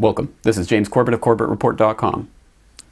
Welcome. This is James Corbett of CorbettReport.com.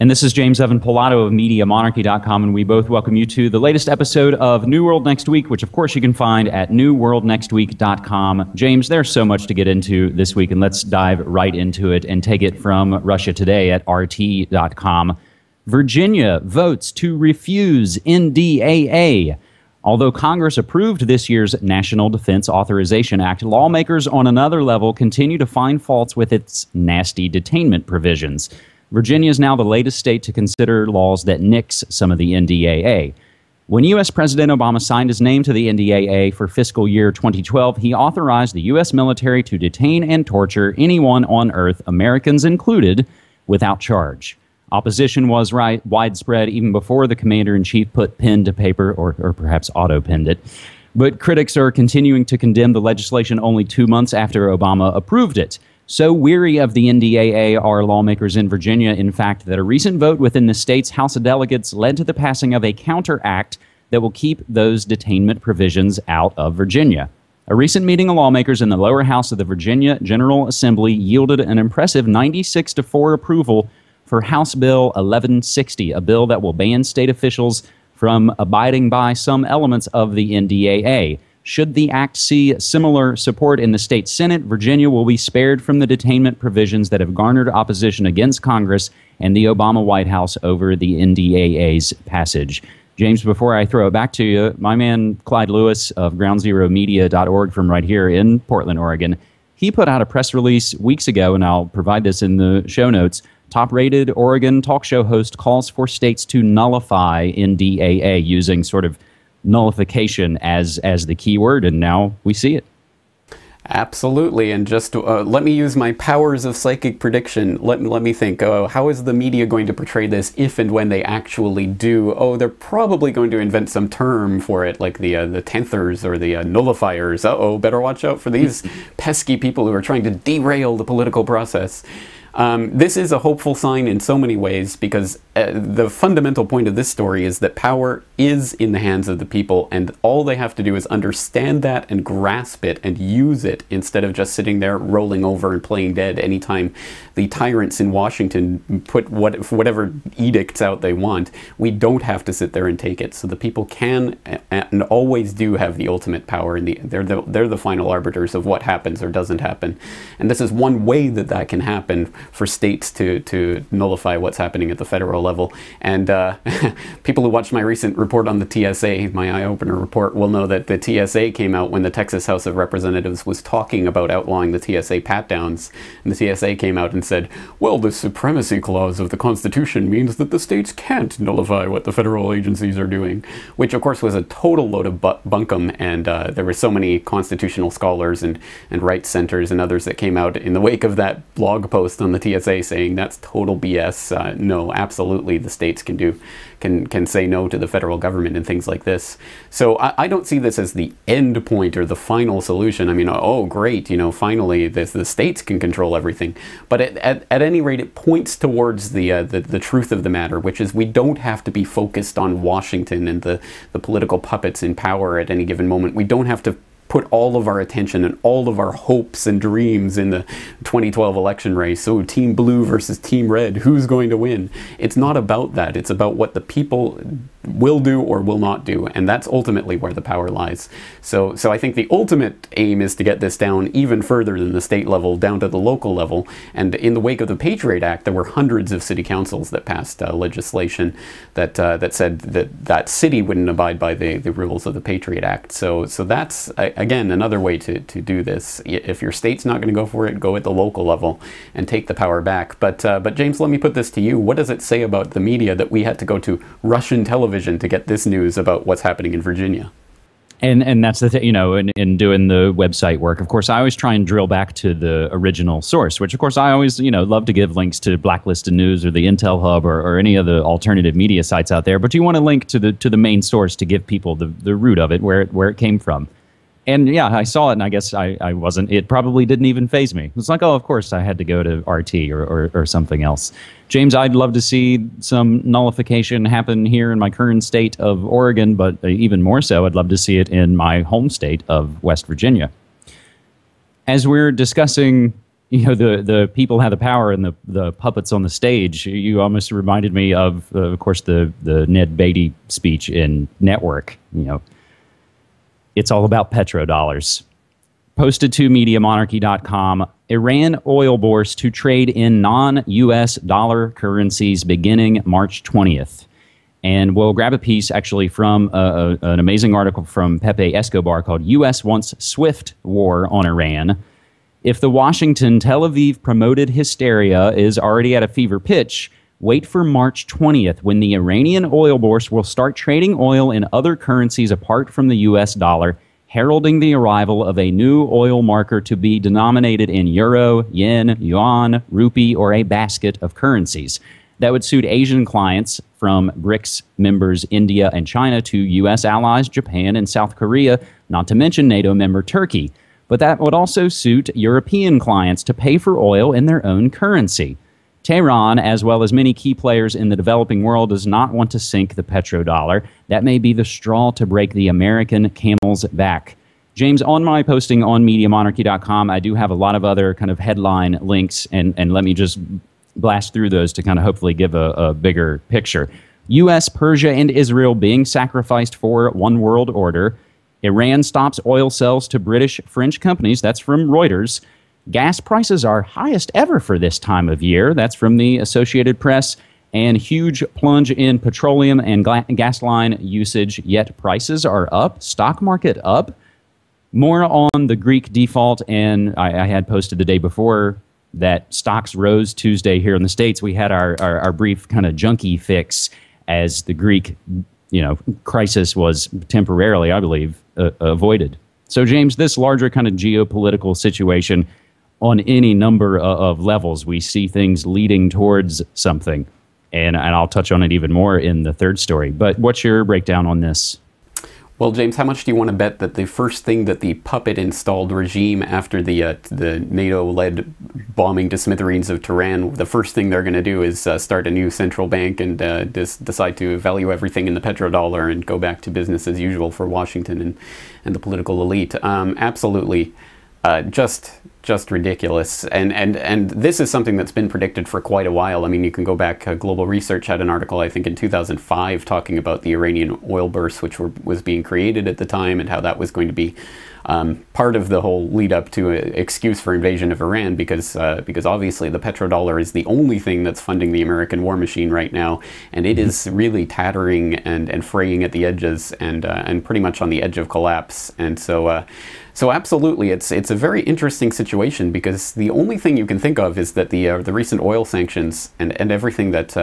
And this is James Evan Pilato of MediaMonarchy.com, and we both welcome you to the latest episode of New World Next Week, which of course you can find at newworldnextweek.com. James, there's so much to get into this week, and let's dive right into it and take it from Russia Today at RT.com. Virginia votes to refuse NDAA. Although Congress approved this year's National Defense Authorization Act, lawmakers on another level continue to find faults with its nasty detainment provisions. Virginia is now the latest state to consider laws that nix some of the NDAA. When U.S. President Obama signed his name to the NDAA for fiscal year 2012, he authorized the U.S. military to detain and torture anyone on Earth, Americans included, without charge. Opposition was widespread even before the commander-in-chief put pen to paper, or perhaps auto-penned it. But critics are continuing to condemn the legislation only 2 months after Obama approved it. So weary of the NDAA are lawmakers in Virginia, in fact, that a recent vote within the state's House of Delegates led to the passing of a counter-act that will keep those detainment provisions out of Virginia. A recent meeting of lawmakers in the lower house of the Virginia General Assembly yielded an impressive 96-4 approval for House Bill 1160, a bill that will ban state officials from abiding by some elements of the NDAA. Should the act see similar support in the state Senate, Virginia will be spared from the detainment provisions that have garnered opposition against Congress and the Obama White House over the NDAA's passage. James, before I throw it back to you, my man Clyde Lewis of GroundZeroMedia.org from right here in Portland, Oregon, he put out a press release weeks ago, and I'll provide this in the show notes. Top-rated Oregon talk show host calls for states to nullify NDAA using sort of nullification as the key word, and now we see it. Absolutely, and just let me use my powers of psychic prediction. Let me think, how is the media going to portray this if and when they actually do? Oh, they're probably going to invent some term for it, like the tenthers or the nullifiers. Uh-oh, better watch out for these pesky people who are trying to derail the political process. This is a hopeful sign in so many ways, because the fundamental point of this story is that power is in the hands of the people, and all they have to do is understand that and grasp it and use it, instead of just sitting there rolling over and playing dead anytime the tyrants in Washington put whatever edicts out they want. We don't have to sit there and take it. So the people can and always do have the ultimate power, and they're the final arbiters of what happens or doesn't happen. And this is one way that that can happen, for states to nullify what's happening at the federal level. And people who watched my recent report on the TSA, my eye-opener report, will know that the TSA came out when the Texas House of Representatives was talking about outlawing the TSA pat-downs. And the TSA came out and said, well, the supremacy clause of the Constitution means that the states can't nullify what the federal agencies are doing, which of course was a total load of bunkum. And there were so many constitutional scholars and rights centers and others that came out in the wake of that blog post on the TSA saying that's total BS. No, absolutely, the states can say no to the federal government and things like this. So I don't see this as the end point or the final solution. I mean, oh great, finally the states can control everything. But at any rate, it points towards the truth of the matter, which is we don't have to be focused on Washington and the political puppets in power at any given moment. We don't have to put all of our attention and all of our hopes and dreams in the 2012 election race. So Team Blue versus Team Red, who's going to win? It's not about that. It's about what the people will do or will not do, and that's ultimately where the power lies. So I think the ultimate aim is to get this down even further than the state level, down to the local level. And in the wake of the Patriot Act, there were hundreds of city councils that passed legislation that said that city wouldn't abide by the rules of the Patriot Act. So that's again another way to do this. If your state's not going to go for it, go at the local level and take the power back. But James, let me put this to you. What does it say about the media that we had to go to Russian television to get this news about what's happening in Virginia? And that's the thing, in doing the website work, of course, I always try and drill back to the original source, which, of course, I always, love to give links to Blacklisted News or the Intel Hub or any of the alternative media sites out there. But you want to link to the main source to give people the root of it, where it came from. And yeah, I saw it, and I guess I wasn't. It probably didn't even faze me. It was like, oh, of course, I had to go to RT or something else. James, I'd love to see some nullification happen here in my current state of Oregon, but even more so, I'd love to see it in my home state of West Virginia. As we're discussing the people have the power and the puppets on the stage. You almost reminded me of course, the Ned Beatty speech in Network. It's all about petrodollars. Posted to MediaMonarchy.com, Iran oil bourse to trade in non-U.S. dollar currencies beginning March 20th. And we'll grab a piece actually from an amazing article from Pepe Escobar called U.S. Wants Swift War on Iran. If the Washington Tel Aviv promoted hysteria is already at a fever pitch, wait for March 20th when the Iranian oil bourse will start trading oil in other currencies apart from the U.S. dollar, heralding the arrival of a new oil marker to be denominated in euro, yen, yuan, rupee, or a basket of currencies. That would suit Asian clients from BRICS members India and China to U.S. allies Japan and South Korea, not to mention NATO member Turkey. But that would also suit European clients to pay for oil in their own currency. Tehran, as well as many key players in the developing world, does not want to sink the petrodollar. That may be the straw to break the American camel's back. James, on my posting on MediaMonarchy.com, I do have a lot of other kind of headline links, and let me just blast through those to kind of hopefully give a bigger picture. U.S., Persia, and Israel being sacrificed for one world order. Iran stops oil sales to British French companies. That's from Reuters. Gas prices are highest ever for this time of year. That's from the Associated Press. And huge plunge in petroleum and gas line usage, yet prices are up. Stock market up. More on the Greek default, and I had posted the day before that stocks rose Tuesday here in the States. We had our brief kind of junkie fix as the Greek crisis was temporarily, I believe, avoided. So, James, this larger kind of geopolitical situation on any number of levels, we see things leading towards something. And I'll touch on it even more in the third story. But what's your breakdown on this? Well, James, how much do you want to bet that the first thing that the puppet-installed regime after the NATO-led bombing to smithereens of Tehran, the first thing they're going to do is start a new central bank and decide to value everything in the petrodollar and go back to business as usual for Washington and the political elite? Absolutely. Just ridiculous. And this is something that's been predicted for quite a while. I mean, you can go back, Global Research had an article, I think in 2005, talking about the Iranian oil bourse, which was being created at the time, and how that was going to be part of the whole lead up to an excuse for invasion of Iran, because obviously the petrodollar is the only thing that's funding the American war machine right now, and it is really tattering and fraying at the edges and pretty much on the edge of collapse. And so absolutely, it's a very interesting situation, because the only thing you can think of is that the recent oil sanctions and everything that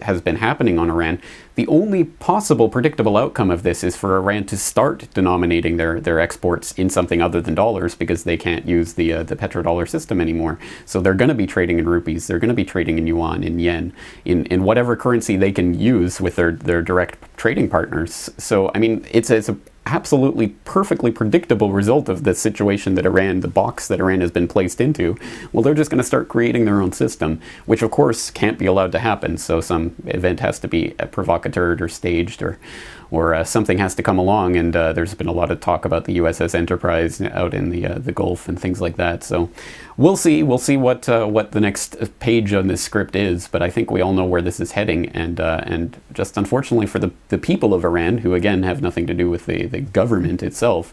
has been happening on Iran, the only possible predictable outcome of this is for Iran to start denominating their exports in something other than dollars, because they can't use the petrodollar system anymore. So they're going to be trading in rupees, they're going to be trading in yuan, in yen, in whatever currency they can use with their direct trading partners. So I mean, it's a absolutely perfectly predictable result of the situation that the box that Iran has been placed into. Well, they're just going to start creating their own system, which of course can't be allowed to happen. So some event has to be provocateured or staged, or something has to come along. And there's been a lot of talk about the USS Enterprise out in the Gulf and things like that. So we'll see what the next page on this script is. But I think we all know where this is heading. And just unfortunately for the people of Iran, who again have nothing to do with the government itself,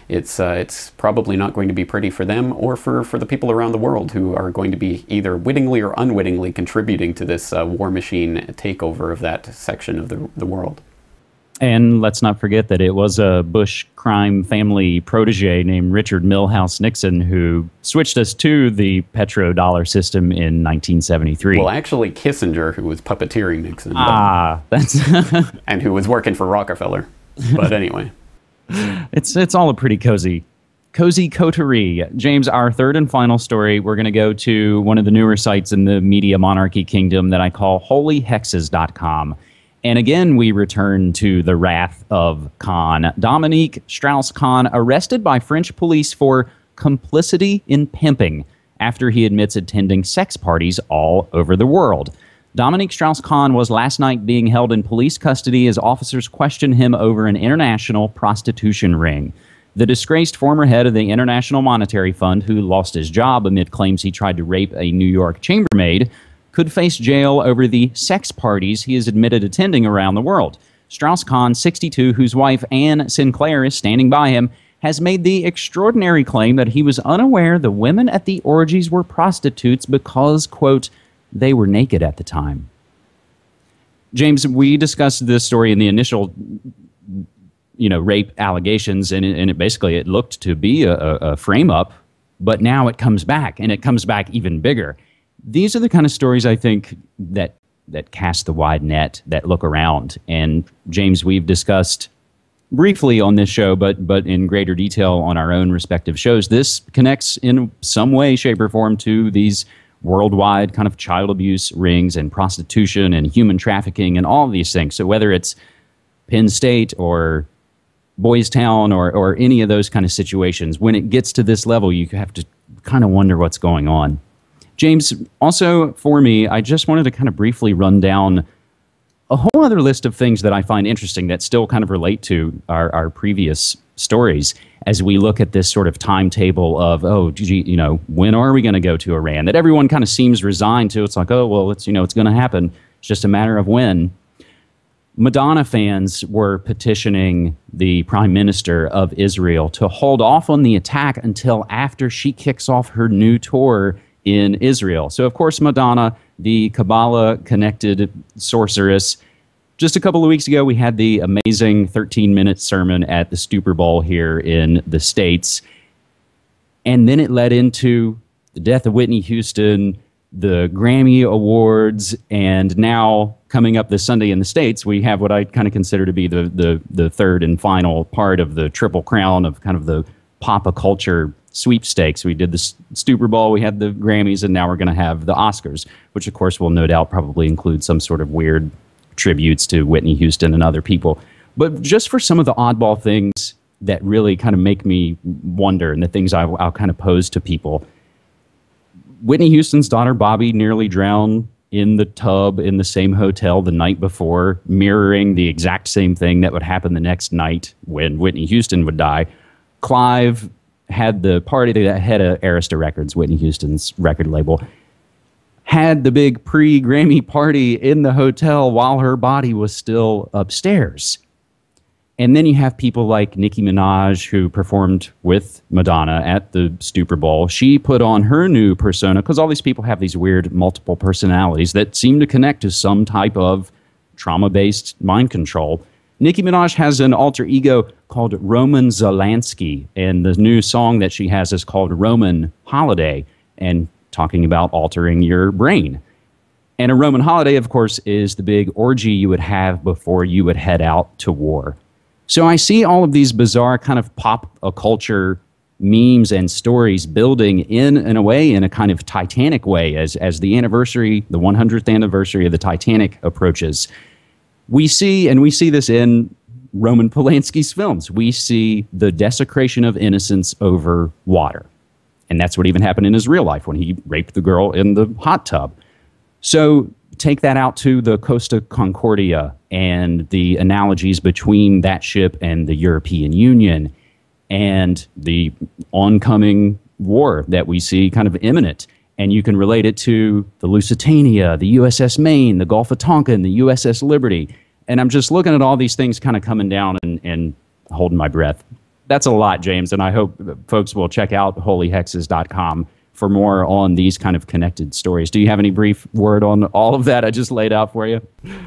it's probably not going to be pretty for them or for the people around the world who are going to be either wittingly or unwittingly contributing to this war machine takeover of that section of the world. And let's not forget that it was a Bush crime family protege named Richard Milhouse Nixon who switched us to the petrodollar system in 1973. Well, actually Kissinger, who was puppeteering Nixon. That's and who was working for Rockefeller. But anyway. It's all a pretty cozy coterie. James, our third and final story, we're going to go to one of the newer sites in the media monarchy kingdom that I call holyhexes.com. And again, we return to the wrath of Khan. Dominique Strauss-Kahn arrested by French police for complicity in pimping after he admits attending sex parties all over the world. Dominique Strauss-Kahn was last night being held in police custody as officers questioned him over an international prostitution ring. The disgraced former head of the International Monetary Fund, who lost his job amid claims he tried to rape a New York chambermaid, could face jail over the sex parties he has admitted attending around the world. Strauss-Kahn, 62, whose wife Anne Sinclair is standing by him, has made the extraordinary claim that he was unaware the women at the orgies were prostitutes because, quote, they were naked at the time. James, we discussed this story in the initial rape allegations, and it basically looked to be a frame-up, but now it comes back, and it comes back even bigger. These are the kind of stories, I think, that cast the wide net, that look around. And, James, we've discussed briefly on this show, but in greater detail on our own respective shows. This connects in some way, shape, or form to these worldwide kind of child abuse rings and prostitution and human trafficking and all of these things. So whether it's Penn State or Boys Town or any of those kind of situations, when it gets to this level, you have to kind of wonder what's going on. James, also for me, I just wanted to kind of briefly run down a whole other list of things that I find interesting that still kind of relate to our previous stories as we look at this sort of timetable of, when are we going to go to Iran? That everyone kind of seems resigned to. It's like, oh, well, it's going to happen. It's just a matter of when. Madonna fans were petitioning the Prime Minister of Israel to hold off on the attack until after she kicks off her new tour in Israel. So, of course, Madonna, the Kabbalah-connected sorceress, just a couple of weeks ago, we had the amazing 13-minute sermon at the Super Bowl here in the States. And then it led into the death of Whitney Houston, the Grammy Awards, and now coming up this Sunday in the States, we have what I kind of consider to be the third and final part of the Triple Crown of kind of the pop culture sweepstakes. We did the Super Bowl, we had the Grammys, and now we're going to have the Oscars, which of course will no doubt probably include some sort of weird tributes to Whitney Houston and other people. But just for some of the oddball things that really kind of make me wonder, and the things I'll kind of pose to people. Whitney Houston's daughter, Bobby, nearly drowned in the tub in the same hotel the night before, mirroring the exact same thing that would happen the next night when Whitney Houston would die. Clive had the party, the head of Arista Records, Whitney Houston's record label, had the big pre-Grammy party in the hotel while her body was still upstairs. And then you have people like Nicki Minaj, who performed with Madonna at the Super Bowl. She put on her new persona, because all these people have these weird multiple personalities that seem to connect to some type of trauma-based mind control. Nicki Minaj has an alter ego called Roman Zalansky, and the new song that she has is called Roman Holiday, and talking about altering your brain. And a Roman holiday, of course, is the big orgy you would have before you would head out to war. So I see all of these bizarre kind of pop culture memes and stories building in a way, in a kind of Titanic way, as the anniversary, the 100th anniversary of the Titanic approaches. We see this in Roman Polanski's films. We see the desecration of innocence over water. And that's what even happened in his real life when he raped the girl in the hot tub. So take that out to the Costa Concordia and the analogies between that ship and the European Union and the oncoming war that we see kind of imminent. And you can relate it to the Lusitania, the USS Maine, the Gulf of Tonkin, the USS Liberty. And I'm just looking at all these things kind of coming down and holding my breath. That's a lot, James, and I hope folks will check out holyhexes.com for more on these kind of connected stories. Do you have any brief word on all of that I just laid out for you?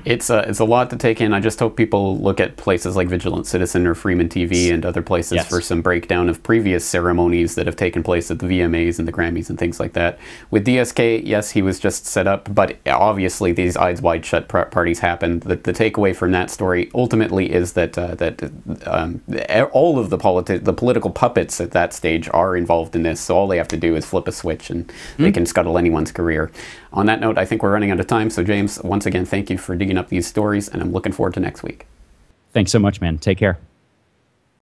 It's a lot to take in. I just hope people look at places like Vigilant Citizen or Freeman TV and other places for some breakdown of previous ceremonies that have taken place at the VMAs and the Grammys and things like that. With DSK, yes, he was just set up, but obviously these eyes wide shut parties happened. The takeaway from that story ultimately is that all of the political puppets at that stage are involved in this, so all they have to do is flip a switch and they can scuttle anyone's career. On that note, I think we're running out of time, so James, once again, thank you for digging up these stories, and I'm looking forward to next week. Thanks so much, man. Take care.